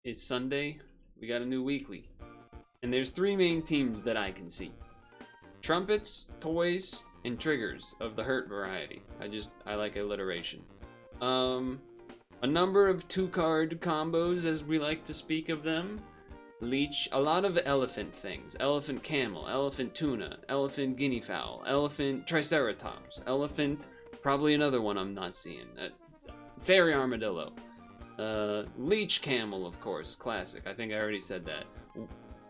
It's Sunday. We got a new weekly. And there's three main teams that I can see. Trumpets, toys, and triggers of the hurt variety. I like alliteration. A number of two-card combos, as we like to speak of them. Leech, a lot of elephant things. Elephant camel, elephant tuna, elephant guinea fowl, elephant triceratops, elephant, probably another one I'm not seeing. Fairy armadillo. Leech camel, of course, classic. I think I already said that.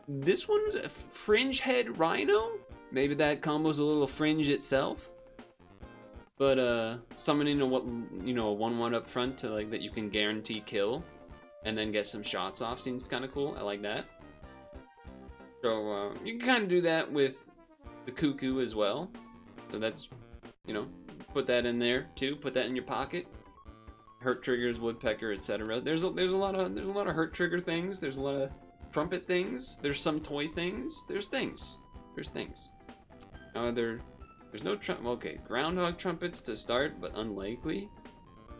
This one's a fringe head rhino? Maybe that combo's a little fringe itself. But summoning a 1/1 up front to like that you can guarantee kill, and then get some shots off seems kind of cool. I like that. So you can kind of do that with the cuckoo as well. So that's, put that in there too. Put that in your pocket. Hurt triggers, woodpecker, etc. There's a lot of hurt trigger things. There's a lot of trumpet things. There's some toy things. There's things. There's no okay, groundhog trumpets to start, but unlikely.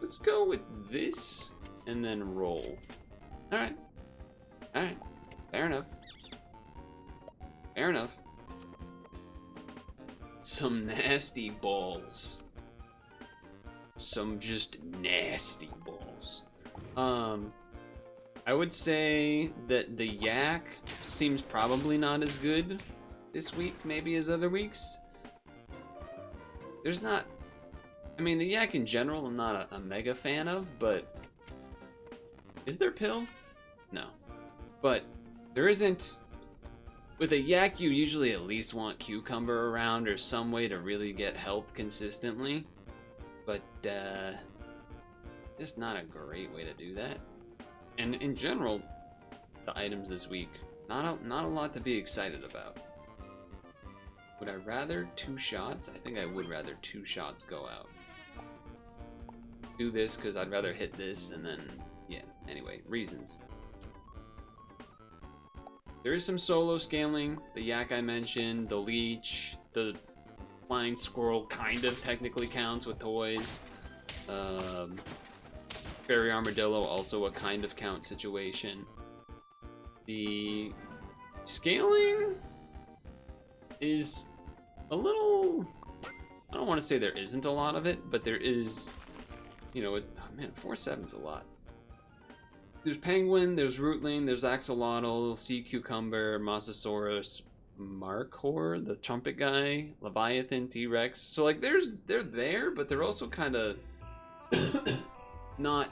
Let's go with this and then roll. All right. Fair enough. Some nasty balls. Some just nasty balls. I would say that the yak seems probably not as good this week, maybe as other weeks. The yak in general I'm not a mega fan of, but is there pill? No. But there isn't. With a yak, you usually at least want cucumber around or some way to really get health consistently. But just not a great way to do that. And in general, the items this week, not a lot to be excited about. Would I rather 2 shots? I think I would rather 2 shots go out. Do this because I'd rather hit this and then, yeah, anyway, reasons. There is some solo scaling. The yak I mentioned, the leech, the flying squirrel kind of technically counts with toys. Fairy armadillo, also a kind of count situation. The scaling is a little, I don't want to say there isn't a lot of it, but there is, oh man, 4/7's a lot. There's penguin, there's rootling, there's axolotl, sea cucumber, mosasaurus, markhor, the trumpet guy, leviathan, T-rex. So like they're there, but they're also kind of not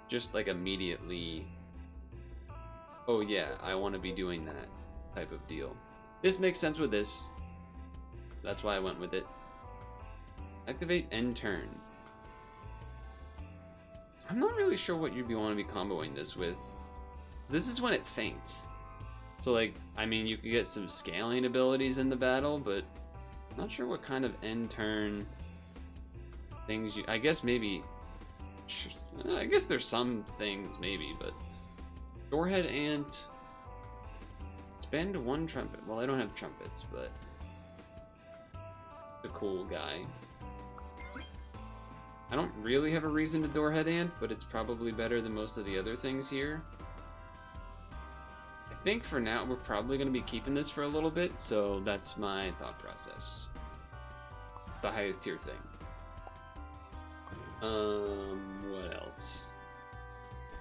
just like immediately, oh yeah, I want to be doing that type of deal. This makes sense with this. That's why I went with it. Activate end turn. I'm not really sure what you'd want to be comboing this with. This is when it faints. So like, you could get some scaling abilities in the battle, but I'm not sure what kind of end turn things I guess maybe, I guess there's some things maybe, but Doorhead Ant, spend 1 trumpet. Well, I don't have trumpets, but the cool guy. I don't really have a reason to Doorhead Ant, but it's probably better than most of the other things here. I think for now we're probably going to be keeping this for a little bit, so that's my thought process. It's the highest tier thing. What else?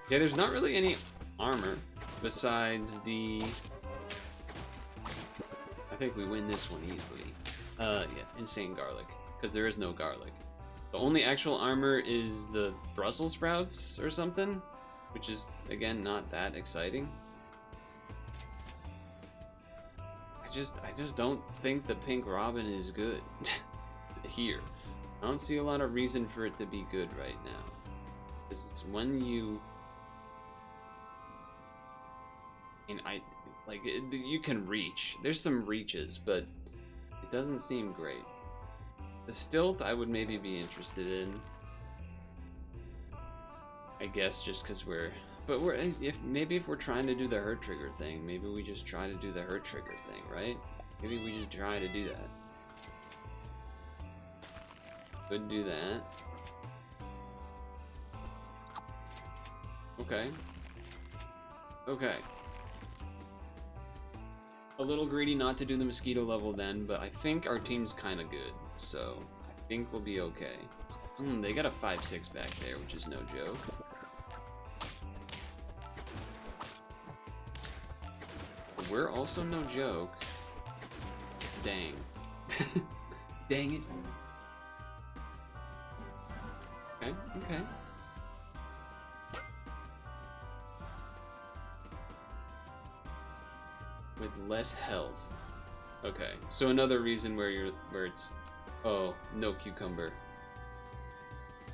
Yeah, there's not really any armor besides the... I think we win this one easily. Yeah, insane garlic, because there is no garlic. The only actual armor is the Brussels sprouts or something, which is, again, not that exciting. I just don't think the pink robin is good here. I don't see a lot of reason for it to be good right now. Because it's when you... you can reach. There's some reaches, but it doesn't seem great. The stilt I would maybe be interested in. I guess just because if we're trying to do the hurt trigger thing, maybe we just try to do the hurt trigger thing, right? Maybe we just try to do that. Could do that. Okay. Okay. A little greedy not to do the mosquito level then, but I think our team's kind of good, so I think we'll be okay. They got a 5-6 back there, which is no joke. We're also no joke. Dang. Dang it. Okay, okay. With less health. Okay, so another reason where it's oh, no cucumber.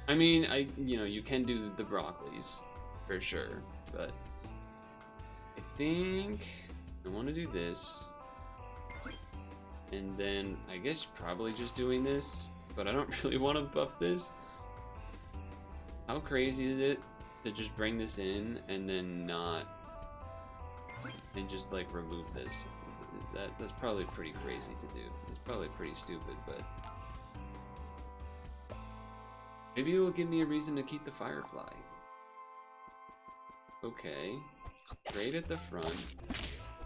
I mean, you can do the broccolis for sure, but I think I want to do this. And then I guess probably just doing this, but I don't really want to buff this. How crazy is it to just bring this in and then not, and just like remove this? That's probably pretty crazy to do. It's probably pretty stupid, but maybe it will give me a reason to keep the firefly. Okay, great at the front.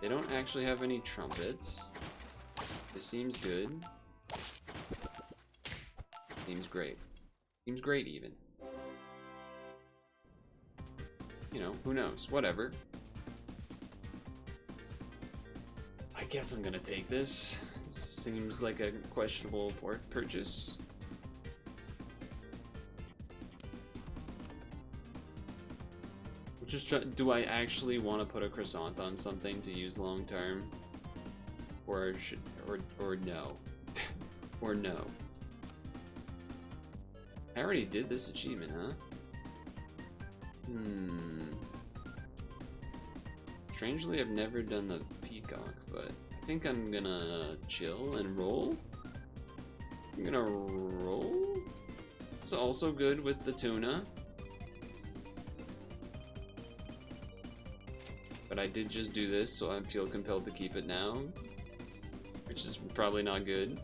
They don't actually have any trumpets. This seems good. Seems great. Seems great even. You know, who knows? Whatever. I guess I'm gonna take this. Seems like a questionable purchase. Just do I actually want to put a croissant on something to use long term, or no, or no? I already did this achievement, huh? Strangely, I've never done the peacock, but I think I'm gonna chill and roll. I'm gonna roll. It's also good with the tuna. But I did just do this, so I feel compelled to keep it now, which is probably not good.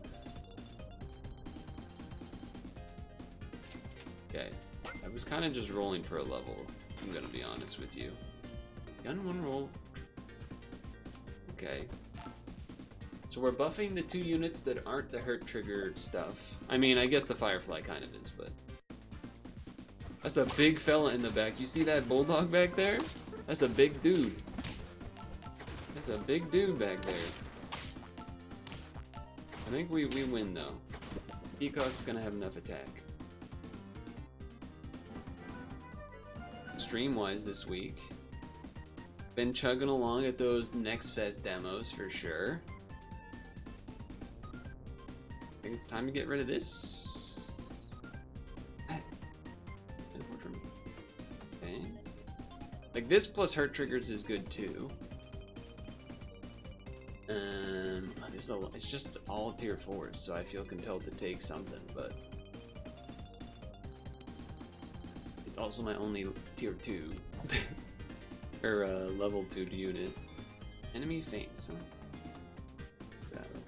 Okay, I was kind of just rolling for a level, I'm gonna be honest with you. Gun one roll. Okay. So we're buffing the 2 units that aren't the hurt trigger stuff. I mean, I guess the firefly kind of is, but that's a big fella in the back. You see that bulldog back there? That's a big dude. That's a big dude back there. I think we win though. Peacock's gonna have enough attack. Stream-wise this week, been chugging along at those Next Fest demos for sure. I think it's time to get rid of this. Okay. Like this plus hurt triggers is good too. It's just all tier 4s, so I feel compelled to take something, but it's also my only tier 2 or level 2 unit. Enemy faints, huh? Battle.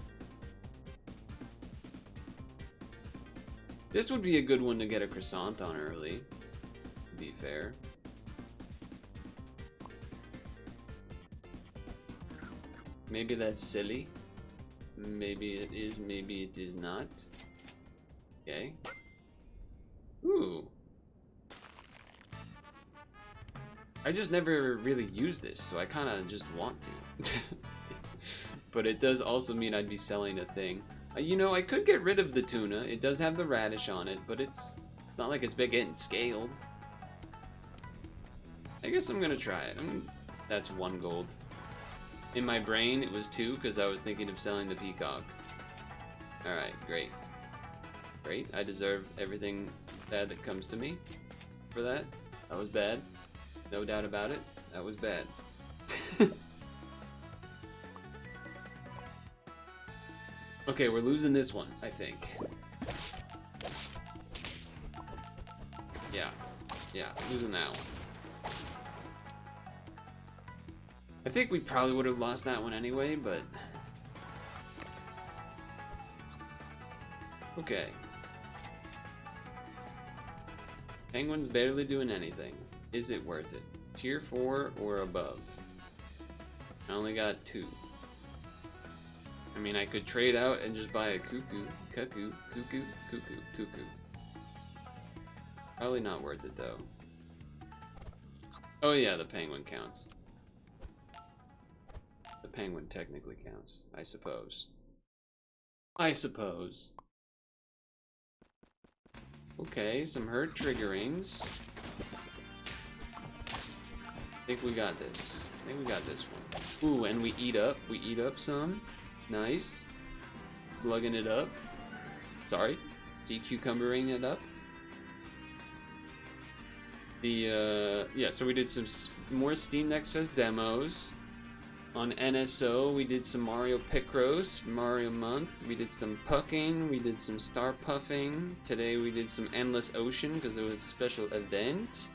This would be a good one to get a croissant on early, to be fair. Maybe that's silly. Maybe it is, maybe it is not. Okay. Ooh. I just never really use this, so I kind of just want to. But it does also mean I'd be selling a thing. You know, I could get rid of the tuna. It does have the radish on it, but it's not like it's big getting scaled. I guess I'm gonna try it. That's 1 gold. In my brain, it was 2 because I was thinking of selling the peacock. Alright, great. Great, I deserve everything bad that comes to me for that. That was bad. No doubt about it. That was bad. Okay, we're losing this one, I think. Yeah, losing that one. I think we probably would have lost that one anyway, but okay. Penguin's barely doing anything. Is it worth it? Tier 4 or above? only got 2. I mean, I could trade out and just buy a cuckoo. Probably not worth it, though. Oh yeah, the penguin counts. The penguin technically counts, I suppose. Okay, some hurt triggerings. I think we got this. One. Ooh, and we eat up. We eat up some. Nice. Slugging it up. Sorry. Sea cucumbering it up. Yeah, so we did some more Steam Next Fest demos. On NSO, we did some Mario Picross, Mario Month. We did some pucking, we did some star puffing. Today we did some Endless Ocean because it was a special event.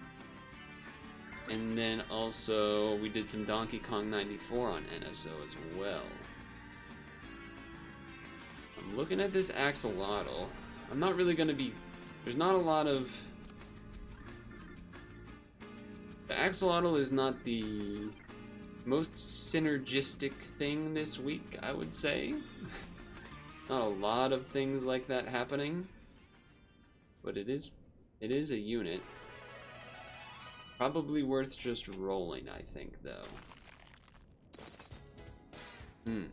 And then also we did some Donkey Kong 94 on NSO as well. I'm looking at this axolotl. I'm not really gonna be... There's not a lot of... The axolotl is not the most synergistic thing this week, I would say. Not a lot of things like that happening, but it is a unit. Probably worth just rolling, I think, though.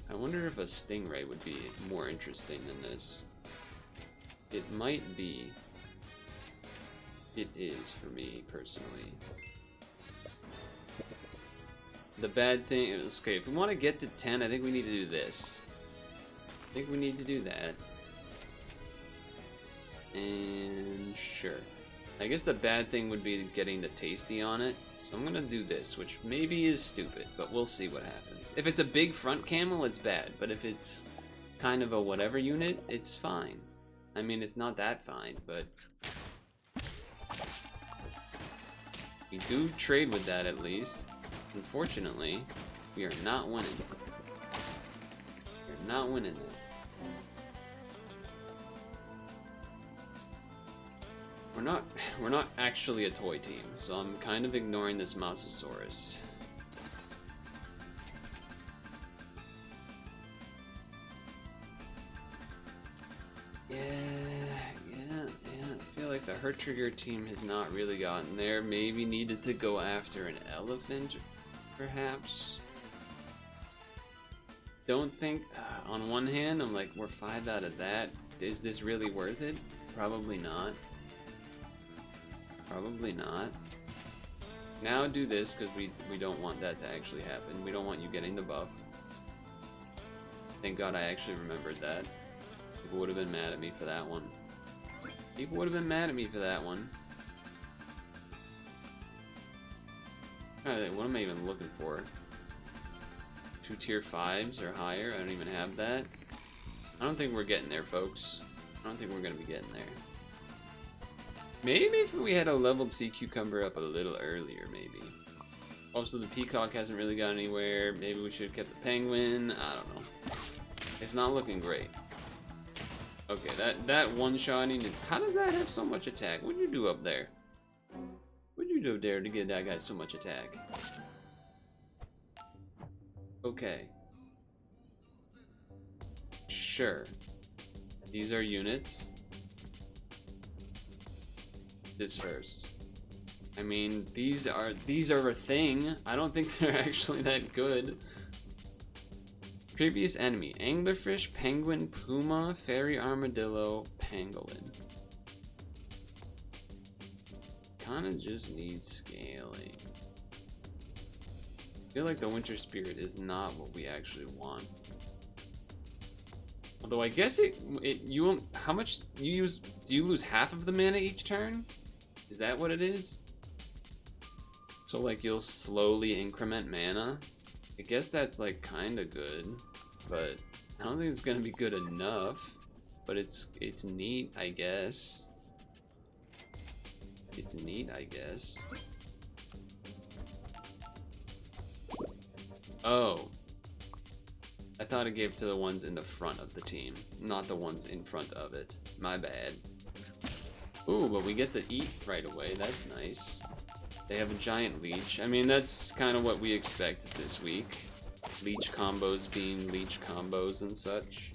I wonder if a stingray would be more interesting than this. It might be. It is for me, personally. The bad thing is, okay, if we want to get to 10, I think we need to do this. I think we need to do that. And sure. I guess the bad thing would be getting the tasty on it. So I'm gonna do this, which maybe is stupid, but we'll see what happens. If it's a big front camel, it's bad. But if it's kind of a whatever unit, it's fine. I mean, it's not that fine, but... we do trade with that at least. Unfortunately, we are not winning. We're not winning it. We're not actually a toy team, so I'm kind of ignoring this Mosasaurus. Yeah. I feel like the Hurt Trigger team has not really gotten there. Maybe needed to go after an elephant, perhaps. Don't think, on one hand, I'm like, we're 5 out of that. Is this really worth it? Probably not. Probably not. Now do this, because we don't want that to actually happen. We don't want you getting the buff. Thank God I actually remembered that. People would have been mad at me for that one. People would have been mad at me for that one. What am I even looking for? 2 tier 5s or higher? I don't even have that. I don't think we're getting there, folks. I don't think we're gonna be getting there. Maybe if we had a leveled sea cucumber up a little earlier, maybe. Also, the peacock hasn't really gone anywhere. Maybe we should have kept the penguin. I don't know. It's not looking great. Okay, that one-shotting, how does that have so much attack? What'd you do up there? What'd you do there to give that guy so much attack? Okay. Sure. These are units. This first. I mean, these are a thing. I don't think they're actually that good. Previous enemy: anglerfish, penguin, puma, fairy armadillo, pangolin. Kinda just needs scaling. I feel like the winter spirit is not what we actually want. Although I guess you won't. How much you use? Do you lose half of the mana each turn? Is that what it is? So like you'll slowly increment mana? I guess that's like kinda good, but I don't think it's gonna be good enough. But it's neat, I guess. It's neat, I guess. Oh. I thought it gave to the ones in the front of the team, not the ones in front of it. My bad. Ooh, but we get the eat right away. That's nice. They have a giant leech. I mean, that's kind of what we expected this week. Leech combos being leech combos and such.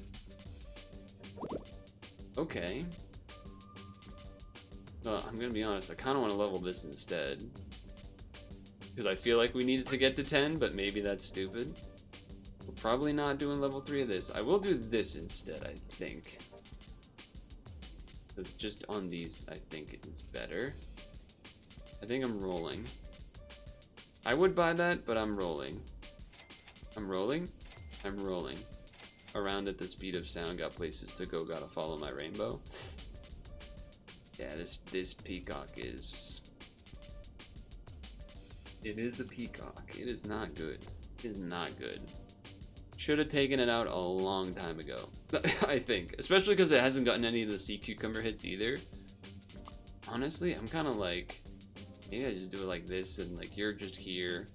Okay. Well, I'm gonna be honest, I kind of want to level this instead. Because I feel like we needed to get to 10, but maybe that's stupid. We're probably not doing level 3 of this. I will do this instead, I think. Because just on these, I think it's better. I think I'm rolling. I would buy that, but I'm rolling. I'm rolling? I'm rolling. Around at the speed of sound, got places to go, gotta follow my rainbow. Yeah, this peacock is... It is a peacock. It is not good. It is not good. Should have taken it out a long time ago, I think. Especially because it hasn't gotten any of the sea cucumber hits either. Honestly, I'm kind of like... Maybe I just do it like this and like you're just here.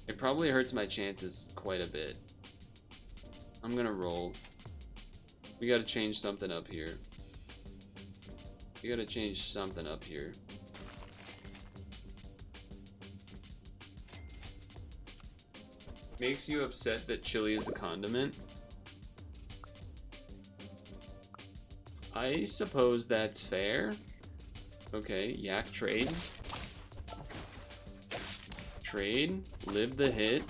It probably hurts my chances quite a bit. I'm gonna roll. We gotta change something up here. We gotta change something up here. Makes you upset that chili is a condiment? I suppose that's fair. Okay, yak trade. Trade, live the hit,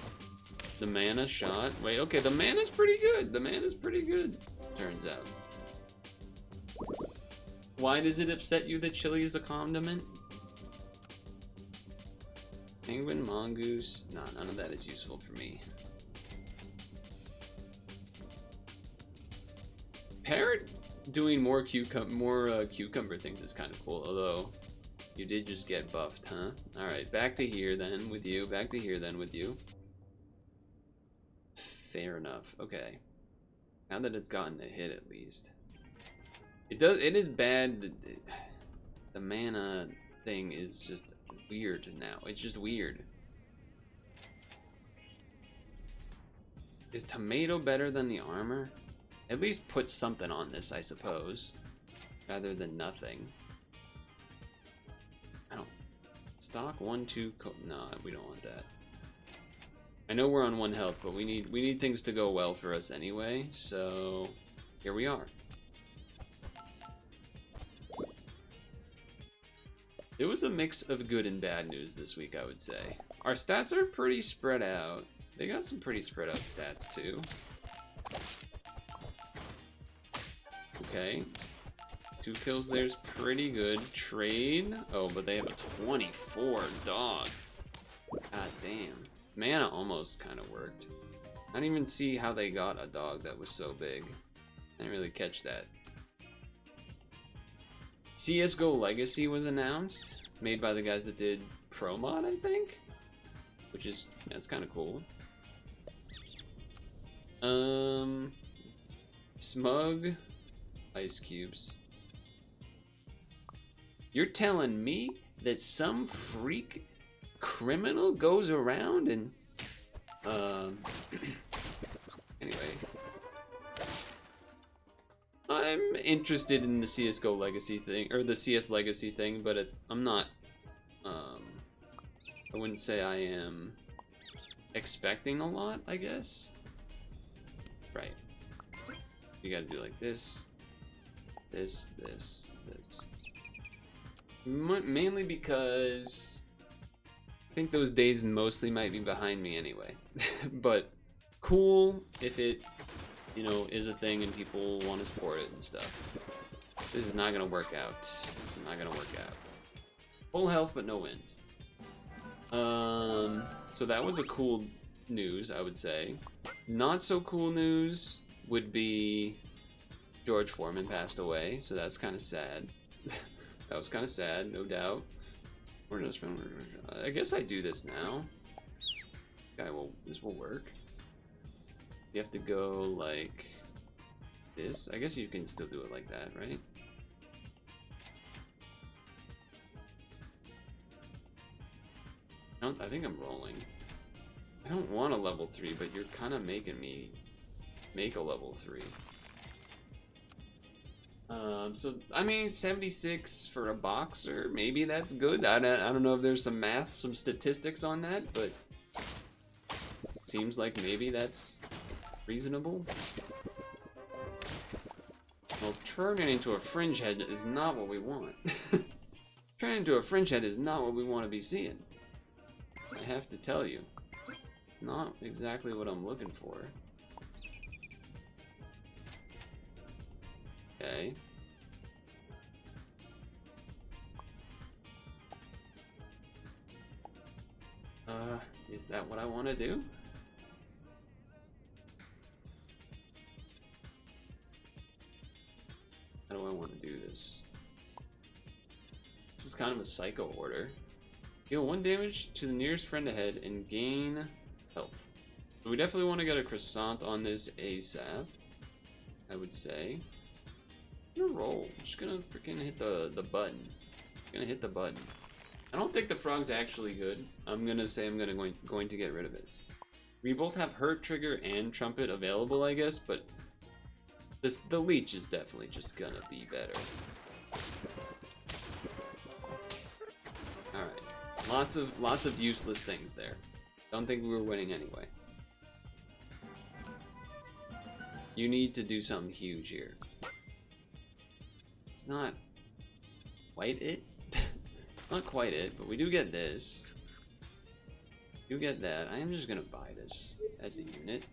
the mana shot. Wait, okay, the mana's pretty good. The mana's pretty good, turns out. Why does it upset you that chili is a condiment? Penguin, mongoose. Nah, none of that is useful for me. Parrot doing more cucumber things is kind of cool, although you did just get buffed, huh? Alright, back to here then with you. Back to here then with you. Fair enough. Okay. Now that it's gotten a hit at least. It is bad. The mana thing is just weird now. It's just weird. Is tomato better than the armor? At least put something on this, I suppose. Rather than nothing. I don't... Stock 1, 2... Nah, we don't want that. I know we're on 1 health, but we need things to go well for us anyway, so... Here we are. It was a mix of good and bad news this week, I would say. Our stats are pretty spread out. They got some pretty spread out stats, too. Okay. 2 kills there's pretty good. Trade. Oh, but they have a 24 dog. God damn. Mana almost kind of worked. I didn't even see how they got a dog that was so big. I didn't really catch that. CSGO Legacy was announced. Made by the guys that did Pro Mod, I think? Which is, that's kind of cool. Smug. Ice cubes. You're telling me that some freak criminal goes around and anyway, I'm interested in the CSGO Legacy thing, or the CS Legacy thing, but I'm not I wouldn't say I am expecting a lot, I guess. Right. You gotta do like this. This. Mainly because I think those days mostly might be behind me anyway. But cool if it, you know, is a thing and people want to support it and stuff. This is not gonna work out. This is not gonna work out. Full health but no wins. So that was a cool news, I would say. Not so cool news would be George Foreman passed away, so that's kind of sad. That was kind of sad, no doubt. We're gonna spend. I guess I do this now. Okay, well, this will work. You have to go like this. I guess you can still do it like that, right? I think I'm rolling. I don't want a level 3, but you're kind of making me make a level 3. So I mean 76 for a boxer, maybe that's good. I don't know if there's some math, some statistics on that, but seems like maybe that's reasonable. Well, turning into a fringe head is not what we want. Turning into a fringe head is not what we want to be seeing. I have to tell you. Not exactly what I'm looking for. Okay. Is that what I want to do? How do I want to do this? This is kind of a psycho order. Deal 1 damage to the nearest friend ahead and gain health. So we definitely want to get a croissant on this ASAP, I would say. I'm gonna roll. I'm just gonna freaking hit the button. I'm gonna hit the button. I don't think the frog's actually good. I'm gonna say I'm going to get rid of it. We both have hurt trigger and trumpet available, I guess, but the leech is definitely just gonna be better. All right, lots of useless things there. Don't think we were winning anyway. You need to do something huge here. It's not quite it. Not quite it, but we do get this. You get that. I am just gonna buy this as a unit.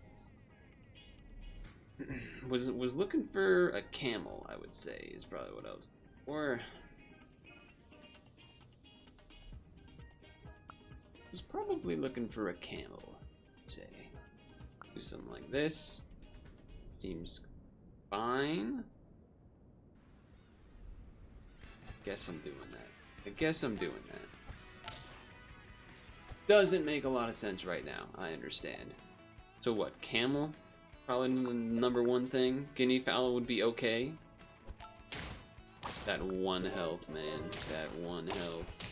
was looking for a camel, I would say, is probably what I was. Or was probably looking for a camel, I'd say. Do something like this. Seems fine. Guess I'm doing that. I guess I'm doing that. Doesn't make a lot of sense right now, I understand. So what, camel? Probably the #1 thing. Guinea fowl would be okay. That 1 health, man. That 1 health.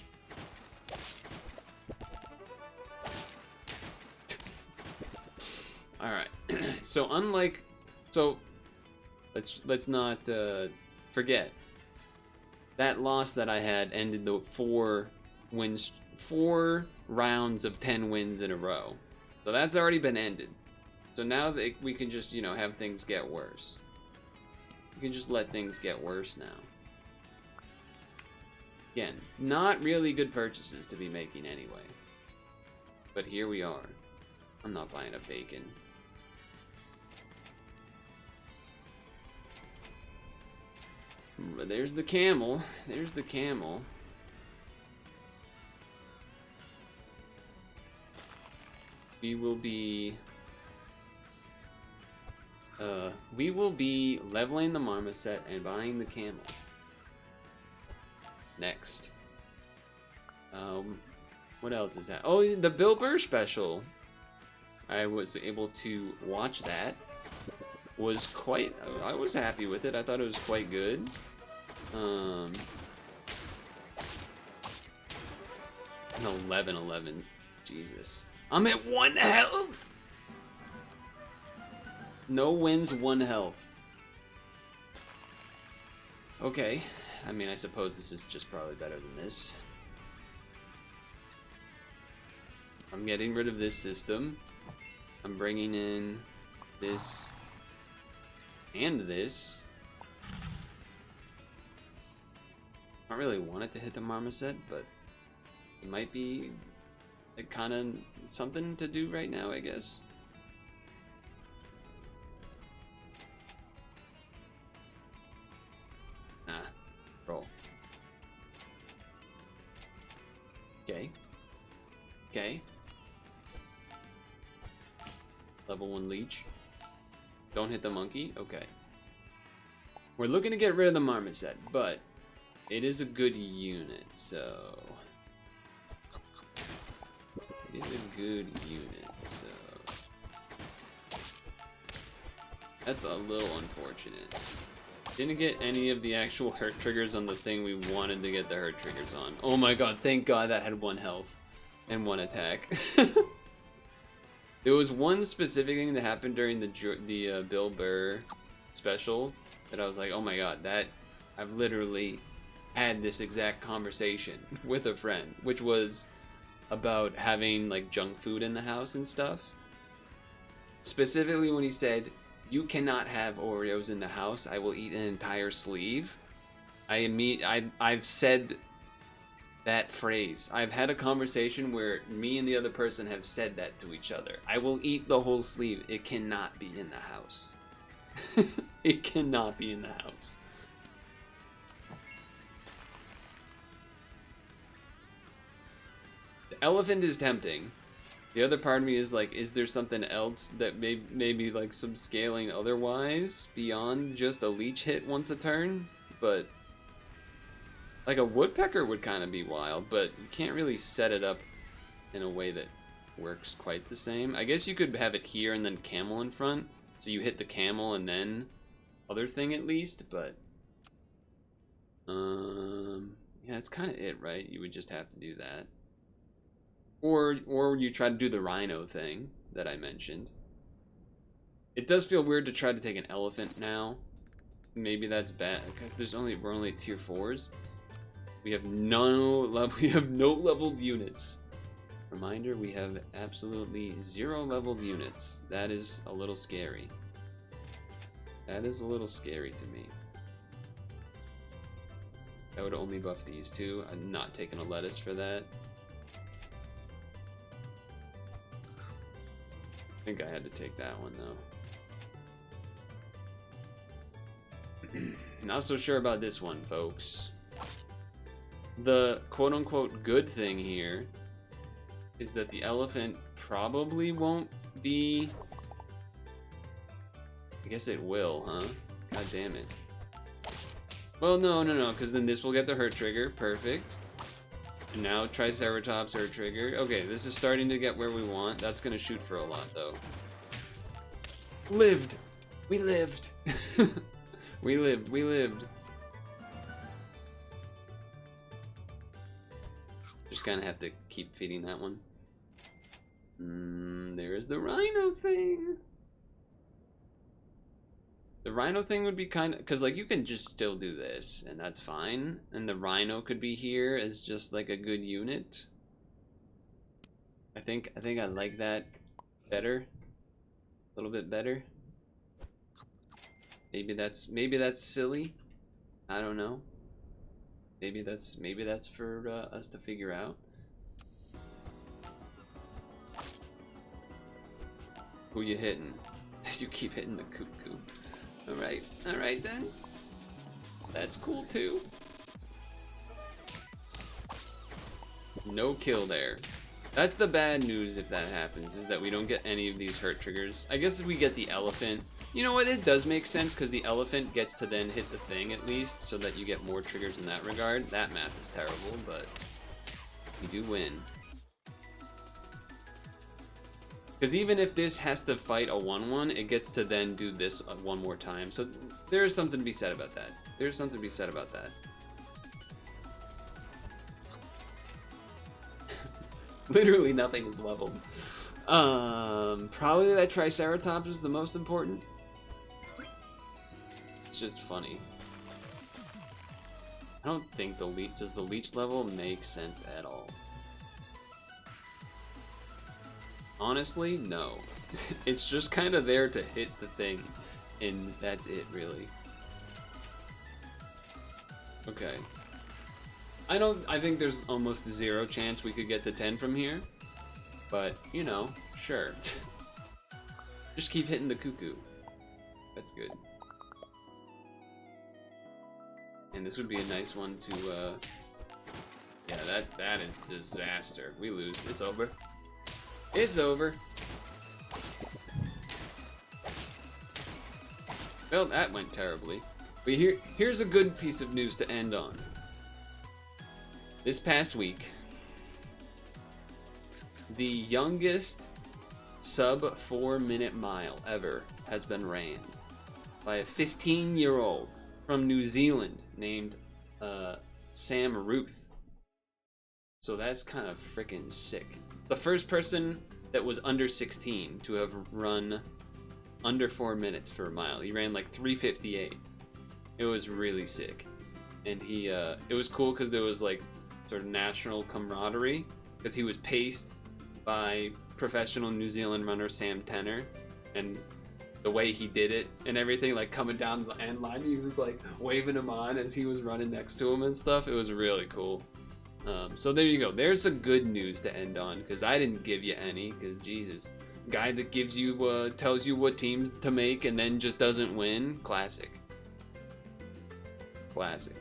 Alright. So let's not forget. That loss that I had ended the 4 rounds of 10 wins in a row. So that's already been ended. So now that we can just, have things get worse. We can just let things get worse now. Again, not really good purchases to be making anyway. But here we are. I'm not buying a bacon. But there's the camel. There's the camel. We will be leveling the marmoset and buying the camel. Next. What else is that? Oh, the Bill Burr special. I was able to watch that. I was happy with it. I thought it was quite good. 11-11. Jesus. I'm at 1 health! No wins, 1 health. Okay. I mean, I suppose this is just probably better than this. I'm getting rid of this system. I'm bringing in this and this. I don't really want it to hit the marmoset, but it might be kind of something to do right now, I guess. Nah, roll. Okay. Okay. Level 1 leech. Don't hit the monkey? Okay. We're looking to get rid of the marmoset, but it is a good unit, so... It is a good unit, so... That's a little unfortunate. Didn't get any of the actual hurt triggers on the thing we wanted to get the hurt triggers on. Oh my god, thank god that had 1 health and 1 attack. There was one specific thing that happened during the Bill Burr special that I was like, oh my god, that I've literally had this exact conversation with a friend, which was about having like junk food in the house and stuff. Specifically when he said, "You cannot have Oreos in the house. I will eat an entire sleeve." I've said that phrase. I've had a conversation where me and the other person have said that to each other. I will eat the whole sleeve. It cannot be in the house. It cannot be in the house. The elephant is tempting. The other part of me is like, is there something else that maybe like some scaling otherwise beyond just a leech hit once a turn? But like a woodpecker would kind of be wild, but you can't really set it up in a way that works quite the same. I guess you could have it here and then camel in front, so you hit the camel and then other thing at least, but yeah, that's kind of it, right? You would just have to do that. Or you try to do the rhino thing that I mentioned. It does feel weird to try to take an elephant now. Maybe that's bad because we're only at tier 4s. We have no leveled units. Reminder, we have absolutely 0 leveled units. That is a little scary. That is a little scary to me. I would only buff these two. I'm not taking a lettuce for that. I think I had to take that one though. Not so sure about this one, folks. The quote-unquote good thing here is that the elephant probably won't be... I guess it will, huh? God damn it. Well, no, because then this will get the hurt trigger. Perfect. And now Triceratops hurt trigger. Okay, this is starting to get where we want. That's gonna shoot for a lot, though. Lived! We lived! We lived. Just kind of have to keep feeding that one. There is the rhino thing. The rhino thing would be kind of, because like you can just still do this and that's fine, and the rhino could be here as just like a good unit. I think I like that better, a little bit better. Maybe that's silly. I don't know. Maybe that's for us to figure out. Who you hitting? You keep hitting the cuckoo. All right then. That's cool too. No kill there. That's the bad news if that happens, is that we don't get any of these hurt triggers. I guess if we get the elephant, you know what, it does make sense because the elephant gets to then hit the thing at least, so that you get more triggers in that regard. That math is terrible, but we do win. Because even if this has to fight a 1-1, it gets to then do this one more time. So there is something to be said about that. There's something to be said about that. Literally nothing is leveled. Probably that Triceratops is the most important. It's just funny. I don't think does the leech level make sense at all? Honestly, no. It's just kind of there to hit the thing, and that's it, really. Okay. I think there's almost 0 chance we could get to 10 from here, but, you know, sure. Just keep hitting the cuckoo. That's good. And this would be a nice one to, yeah, that is disaster. We lose. It's over. It's over. Well, that went terribly. But here's a good piece of news to end on. This past week, the youngest sub 4-minute mile ever has been ran by a 15-year-old from New Zealand named Sam Ruth. So that's kind of freaking sick. The first person that was under 16 to have run under 4 minutes for a mile. He ran like 3:58. It was really sick. And it was cool because there was like sort of national camaraderie because he was paced by professional New Zealand runner Sam Tenner, and the way he did it and everything, like coming down the end line, he was like waving him on as he was running next to him and stuff. It was really cool. So there you go. There's some good news to end on, because I didn't give you any, because Jesus. Guy that gives you, tells you what teams to make and then just doesn't win. Classic. Classic.